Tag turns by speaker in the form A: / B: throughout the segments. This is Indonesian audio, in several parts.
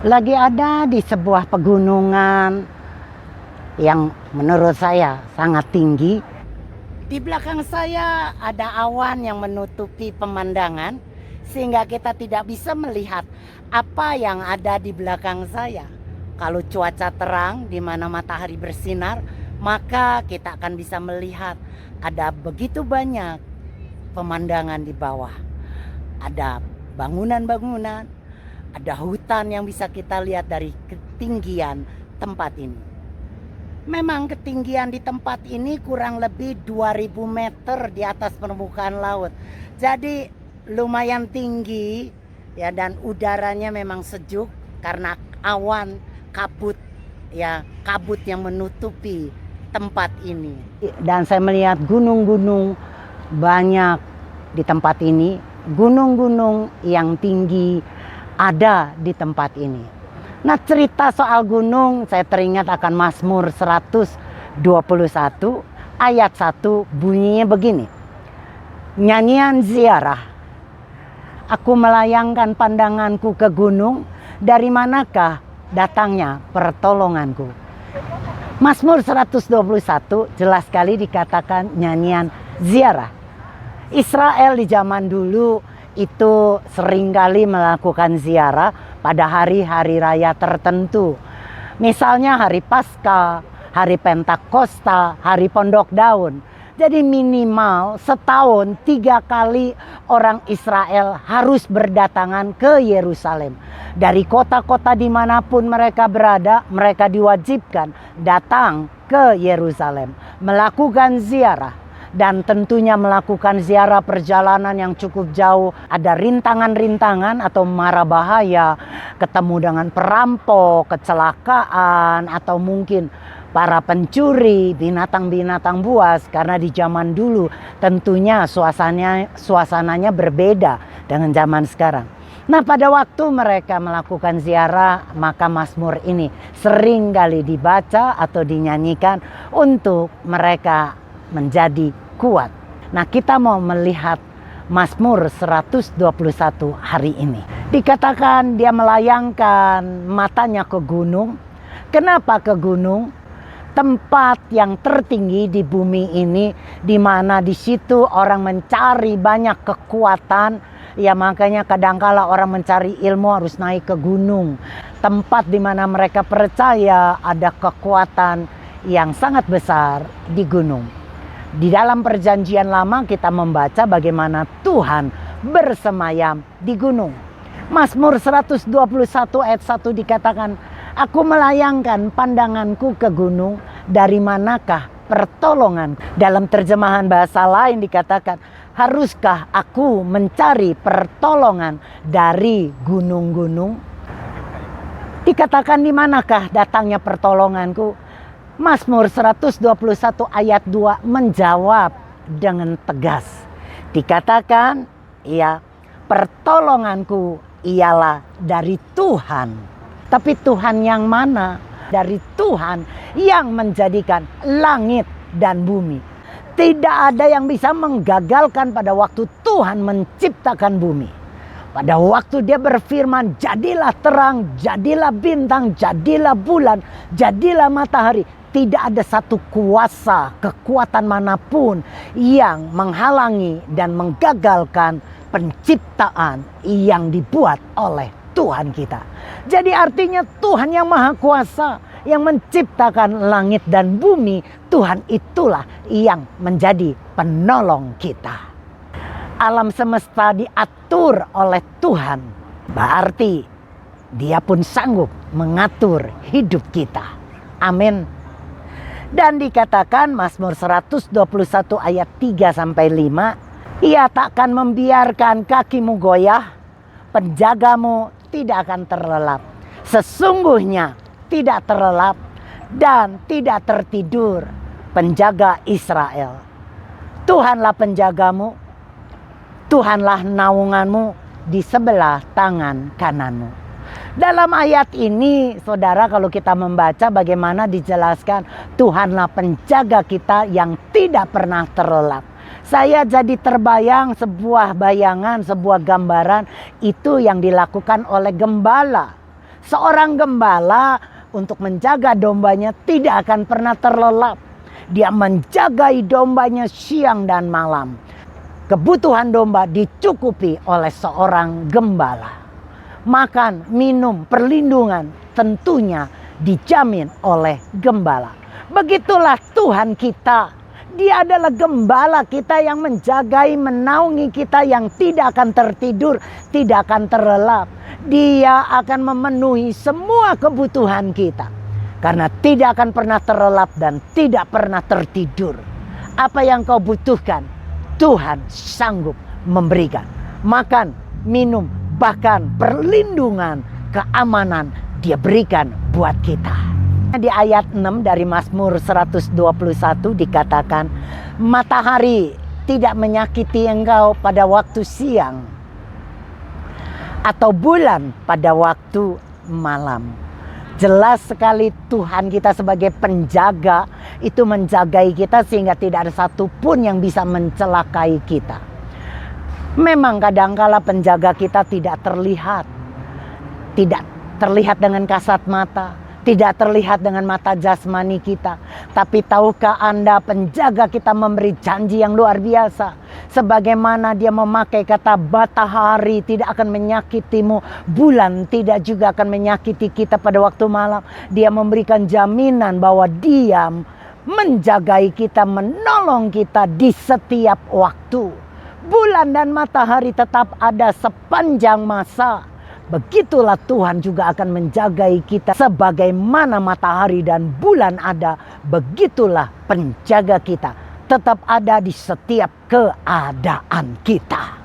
A: lagi ada di sebuah pegunungan yang menurut saya sangat tinggi. Di belakang saya ada awan yang menutupi pemandangan sehingga kita tidak bisa melihat apa yang ada di belakang saya. Kalau cuaca terang di mana matahari bersinar, maka kita akan bisa melihat ada begitu banyak pemandangan di bawah. Ada bangunan-bangunan, ada hutan yang bisa kita lihat dari ketinggian tempat ini. Memang ketinggian di tempat ini kurang lebih 2000 meter di atas permukaan laut. Jadi lumayan tinggi ya, dan udaranya memang sejuk karena awan kabut ya, kabut yang menutupi tempat ini. Dan saya melihat gunung-gunung banyak di tempat ini, gunung-gunung yang tinggi ada di tempat ini. Nah, cerita soal gunung saya teringat akan Mazmur 121 ayat 1, bunyinya begini. Nyanyian ziarah. Aku melayangkan pandanganku ke gunung, dari manakah datangnya pertolonganku. Mazmur 121 jelas sekali dikatakan nyanyian ziarah. Israel di zaman dulu itu seringkali melakukan ziarah pada hari-hari raya tertentu. Misalnya hari Paskah, hari Pentakosta, hari Pondok Daun. Jadi minimal setahun 3 kali orang Israel harus berdatangan ke Yerusalem. Dari kota-kota dimanapun mereka berada, mereka diwajibkan datang ke Yerusalem, melakukan ziarah. Dan tentunya melakukan ziarah perjalanan yang cukup jauh. Ada rintangan-rintangan atau mara bahaya, ketemu dengan perampok, kecelakaan, atau mungkin para pencuri, binatang-binatang buas. Karena di zaman dulu tentunya suasananya berbeda dengan zaman sekarang. Nah, pada waktu mereka melakukan ziarah, maka Mazmur ini sering kali dibaca atau dinyanyikan untuk mereka menjadi kuat. Nah, kita mau melihat Mazmur 121 hari ini. Dikatakan dia melayangkan matanya ke gunung. Kenapa ke gunung? Tempat yang tertinggi di bumi ini, di mana di situ orang mencari banyak kekuatan. Ya, makanya kadangkala orang mencari ilmu harus naik ke gunung. Tempat di mana mereka percaya ada kekuatan yang sangat besar di gunung. Di dalam perjanjian lama kita membaca bagaimana Tuhan bersemayam di gunung. Mazmur 121 ayat 1 dikatakan, aku melayangkan pandanganku ke gunung, dari manakah pertolongan. Dalam terjemahan bahasa lain dikatakan, haruskah aku mencari pertolongan dari gunung-gunung? Dikatakan di manakah datangnya pertolonganku? Mazmur 121 ayat 2 menjawab dengan tegas. Dikatakan, ya, pertolonganku ialah dari Tuhan. Tapi Tuhan yang mana? Dari Tuhan yang menjadikan langit dan bumi. Tidak ada yang bisa menggagalkan pada waktu Tuhan menciptakan bumi. Pada waktu dia berfirman, jadilah terang, jadilah bintang, jadilah bulan, jadilah matahari. Tidak ada satu kuasa, kekuatan manapun yang menghalangi dan menggagalkan penciptaan yang dibuat oleh Tuhan kita. Jadi artinya Tuhan yang Maha Kuasa, yang menciptakan langit dan bumi, Tuhan itulah yang menjadi penolong kita. Alam semesta diatur oleh Tuhan, berarti Dia pun sanggup mengatur hidup kita. Amin. Dan dikatakan Mazmur 121 ayat 3-5, Ia takkan membiarkan kakimu goyah, penjagamu tidak akan terlelap. Sesungguhnya tidak terlelap dan tidak tertidur penjaga Israel. Tuhanlah penjagamu, Tuhanlah naunganmu di sebelah tangan kananmu. Dalam ayat ini, saudara, kalau kita membaca bagaimana dijelaskan Tuhanlah penjaga kita yang tidak pernah terlelap. Saya jadi terbayang sebuah bayangan, sebuah gambaran itu yang dilakukan oleh gembala. Seorang gembala untuk menjaga dombanya tidak akan pernah terlelap. Dia menjagai dombanya siang dan malam. Kebutuhan domba dicukupi oleh seorang gembala. Makan, minum, perlindungan tentunya dijamin oleh gembala. Begitulah Tuhan kita. Dia adalah gembala kita yang menjagai, menaungi kita, yang tidak akan tertidur, tidak akan terlelap. Dia akan memenuhi semua kebutuhan kita. Karena tidak akan pernah terlelap dan tidak pernah tertidur. Apa yang kau butuhkan, Tuhan sanggup memberikan. Makan, minum, bahkan perlindungan, keamanan Dia berikan buat kita. Di ayat 6 dari Mazmur 121 dikatakan, matahari tidak menyakiti engkau pada waktu siang, atau bulan pada waktu malam. Jelas sekali Tuhan kita sebagai penjaga itu menjagai kita sehingga tidak ada satupun yang bisa mencelakai kita. Memang kadangkala penjaga kita tidak terlihat. Tidak terlihat dengan kasat mata. Tidak terlihat dengan mata jasmani kita. Tapi tahukah Anda, penjaga kita memberi janji yang luar biasa. Sebagaimana Dia memakai kata matahari tidak akan menyakitimu, bulan tidak juga akan menyakiti kita pada waktu malam. Dia memberikan jaminan bahwa Dia menjagai kita, menolong kita di setiap waktu. Bulan dan matahari tetap ada sepanjang masa. Begitulah Tuhan juga akan menjagai kita. Sebagaimana matahari dan bulan ada, begitulah penjaga kita tetap ada di setiap keadaan kita.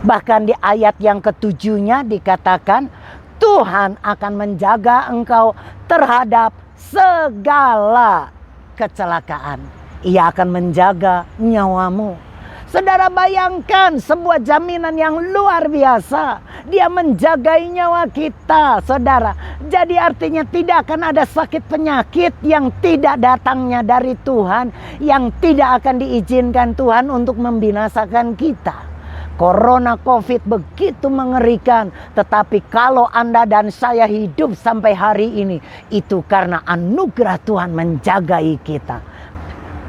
A: Bahkan di ayat yang ketujuhnya dikatakan, Tuhan akan menjaga engkau terhadap segala kecelakaan. Ia akan menjaga nyawamu. Saudara, bayangkan sebuah jaminan yang luar biasa. Dia menjagai nyawa kita, saudara. Jadi artinya tidak akan ada sakit penyakit yang tidak datangnya dari Tuhan, yang tidak akan diizinkan Tuhan untuk membinasakan kita. Corona COVID begitu mengerikan, tetapi kalau Anda dan saya hidup sampai hari ini, itu karena anugerah Tuhan menjagai kita.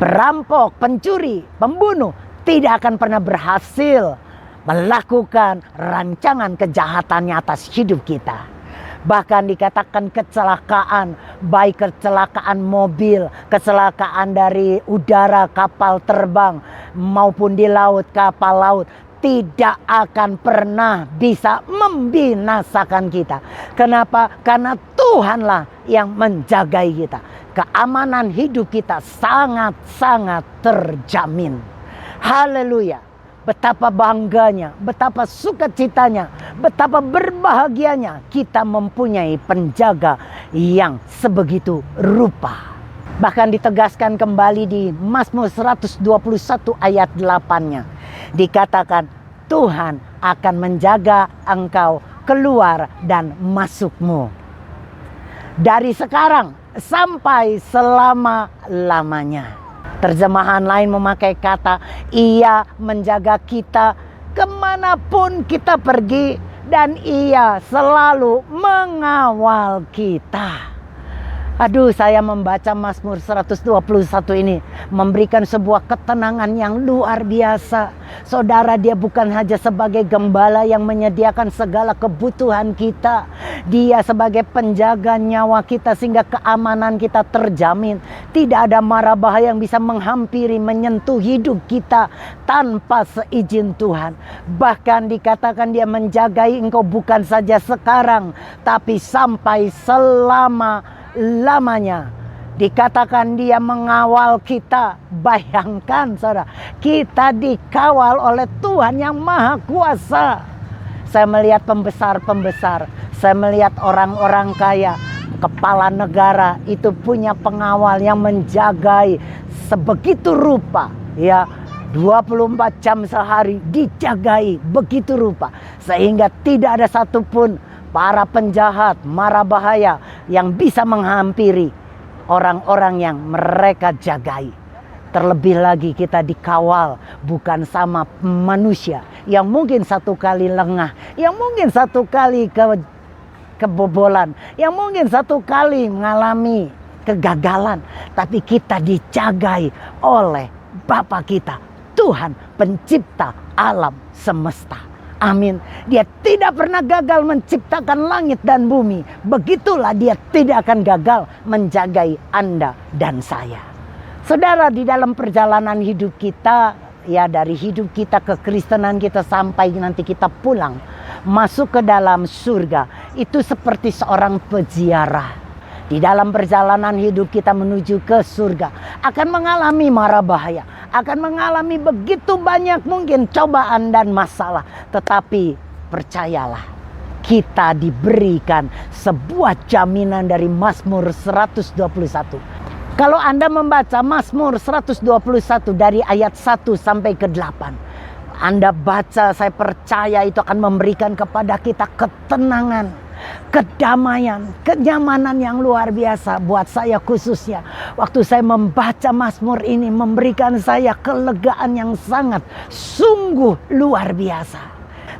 A: Perampok, pencuri, pembunuh tidak akan pernah berhasil melakukan rancangan kejahatannya atas hidup kita. Bahkan dikatakan kecelakaan, baik kecelakaan mobil, kecelakaan dari udara, kapal terbang, maupun di laut, kapal laut, tidak akan pernah bisa membinasakan kita. Kenapa? Karena Tuhanlah yang menjagai kita. Keamanan hidup kita sangat-sangat terjamin. Haleluya. Betapa bangganya, betapa sukacitanya, betapa berbahagianya kita mempunyai penjaga yang sebegitu rupa. Bahkan ditegaskan kembali di Mazmur 121 ayat 8-nya. Dikatakan, Tuhan akan menjaga engkau keluar dan masukmu. Dari sekarang sampai selama-lamanya. Terjemahan lain memakai kata, Ia menjaga kita kemanapun kita pergi, dan Ia selalu mengawal kita. Aduh, saya membaca Mazmur 121 ini memberikan sebuah ketenangan yang luar biasa. Saudara, Dia bukan hanya sebagai gembala yang menyediakan segala kebutuhan kita. Dia sebagai penjaga nyawa kita sehingga keamanan kita terjamin. Tidak ada mara bahaya yang bisa menghampiri, menyentuh hidup kita tanpa seizin Tuhan. Bahkan dikatakan Dia menjagai engkau bukan saja sekarang, tapi sampai selama-lamanya. Dikatakan Dia mengawal kita. Bayangkan saudara, kita dikawal oleh Tuhan yang Maha Kuasa. Saya melihat pembesar-pembesar, saya melihat orang-orang kaya, kepala negara itu punya pengawal yang menjagai sebegitu rupa, ya. 24 jam sehari dijagai begitu rupa, sehingga tidak ada satupun para penjahat, mara bahaya yang bisa menghampiri orang-orang yang mereka jagai. Terlebih lagi kita dikawal bukan sama manusia yang mungkin satu kali lengah, yang mungkin satu kali kebobolan, yang mungkin satu kali mengalami kegagalan, tapi kita dijagai oleh Bapa kita, Tuhan pencipta alam semesta. Amin. Dia tidak pernah gagal menciptakan langit dan bumi. Begitulah dia tidak akan gagal menjagai Anda dan saya. Saudara, di dalam perjalanan hidup kita, ya dari hidup kita kekristenan kita sampai nanti kita pulang masuk ke dalam surga, itu seperti seorang peziarah. Di dalam perjalanan hidup kita menuju ke surga akan mengalami mara bahaya, akan mengalami begitu banyak mungkin cobaan dan masalah. Tetapi percayalah, kita diberikan sebuah jaminan dari Mazmur 121. Kalau Anda membaca Mazmur 121 dari ayat 1 sampai ke 8, Anda baca, saya percaya itu akan memberikan kepada kita ketenangan, kedamaian, kenyamanan yang luar biasa buat saya khususnya. Waktu saya membaca Mazmur ini memberikan saya kelegaan yang sangat sungguh luar biasa.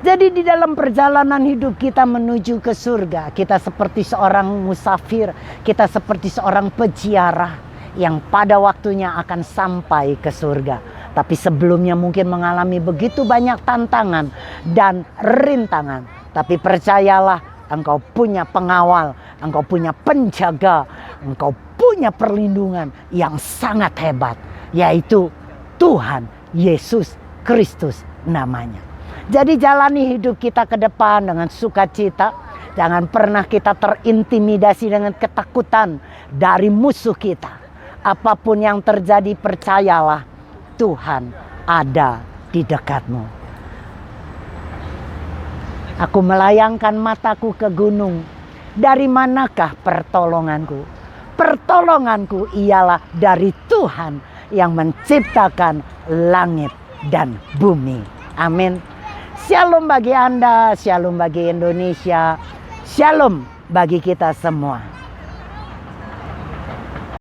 A: Jadi di dalam perjalanan hidup kita menuju ke surga, kita seperti seorang musafir, kita seperti seorang peziarah yang pada waktunya akan sampai ke surga. Tapi sebelumnya mungkin mengalami begitu banyak tantangan dan rintangan. Tapi percayalah, engkau punya pengawal, engkau punya penjaga, engkau punya perlindungan yang sangat hebat, yaitu Tuhan Yesus Kristus namanya. Jadi jalani hidup kita ke depan dengan sukacita. Jangan pernah kita terintimidasi dengan ketakutan dari musuh kita. Apapun yang terjadi, percayalah Tuhan ada di dekatmu. Aku melayangkan mataku ke gunung. Dari manakah pertolonganku? Pertolonganku ialah dari Tuhan yang menciptakan langit dan bumi. Amin. Shalom bagi Anda, shalom bagi Indonesia, shalom bagi kita semua.